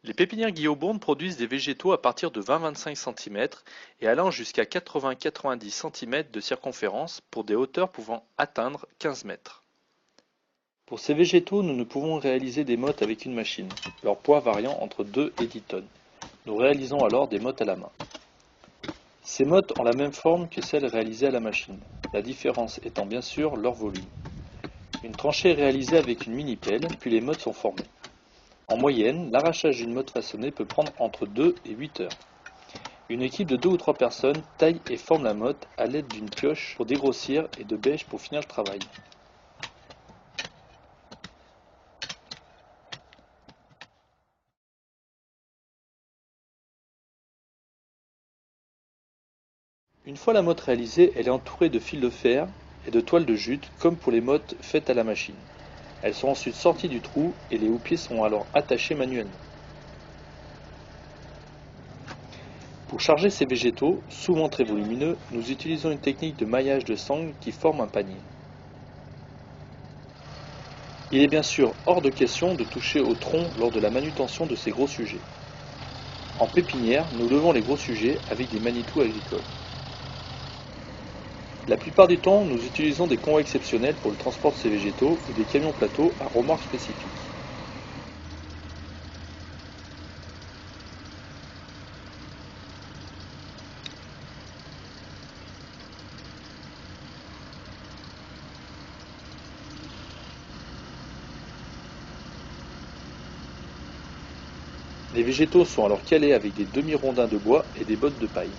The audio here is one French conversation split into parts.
Les pépinières Guillaume produisent des végétaux à partir de 20-25 cm et allant jusqu'à 80-90 cm de circonférence pour des hauteurs pouvant atteindre 15 mètres. Pour ces végétaux, nous ne pouvons réaliser des mottes avec une machine, leur poids variant entre 2 et 10 tonnes. Nous réalisons alors des mottes à la main. Ces mottes ont la même forme que celles réalisées à la machine, la différence étant bien sûr leur volume. Une tranchée est réalisée avec une mini-pelle, puis les mottes sont formées. En moyenne, l'arrachage d'une motte façonnée peut prendre entre 2 et 8 heures. Une équipe de 2 ou 3 personnes taille et forme la motte à l'aide d'une pioche pour dégrossir et de bêches pour finir le travail. Une fois la motte réalisée, elle est entourée de fils de fer et de toiles de jute comme pour les mottes faites à la machine. Elles sont ensuite sorties du trou et les houppiers sont alors attachés manuellement. Pour charger ces végétaux, souvent très volumineux, nous utilisons une technique de maillage de sangle qui forme un panier. Il est bien sûr hors de question de toucher au tronc lors de la manutention de ces gros sujets. En pépinière, nous levons les gros sujets avec des manitou agricoles. La plupart du temps, nous utilisons des convois exceptionnels pour le transport de ces végétaux ou des camions plateaux à remorque spécifique. Les végétaux sont alors calés avec des demi-rondins de bois et des bottes de paille.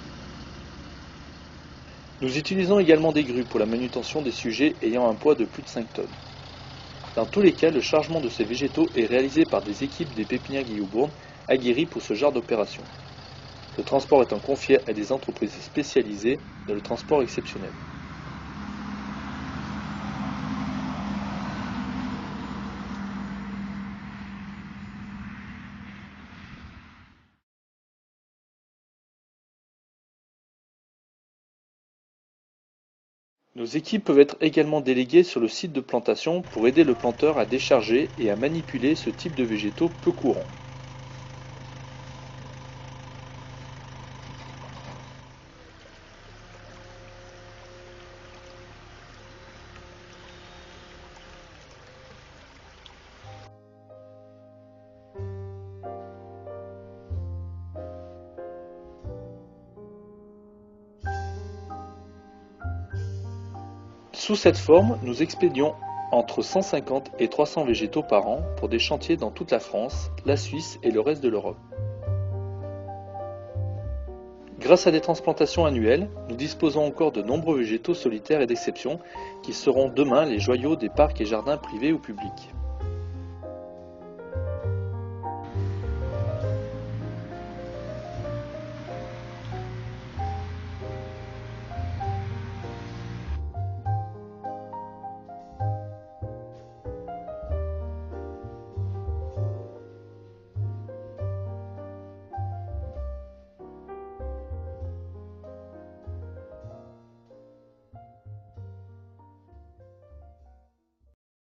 Nous utilisons également des grues pour la manutention des sujets ayant un poids de plus de 5 tonnes. Dans tous les cas, le chargement de ces végétaux est réalisé par des équipes des pépinières Guillaume aguerries pour ce genre d'opération. Le transport étant confié à des entreprises spécialisées dans le transport exceptionnel. Nos équipes peuvent être également déléguées sur le site de plantation pour aider le planteur à décharger et à manipuler ce type de végétaux peu courants. Sous cette forme, nous expédions entre 150 et 300 végétaux par an pour des chantiers dans toute la France, la Suisse et le reste de l'Europe. Grâce à des transplantations annuelles, nous disposons encore de nombreux végétaux solitaires et d'exception qui seront demain les joyaux des parcs et jardins privés ou publics.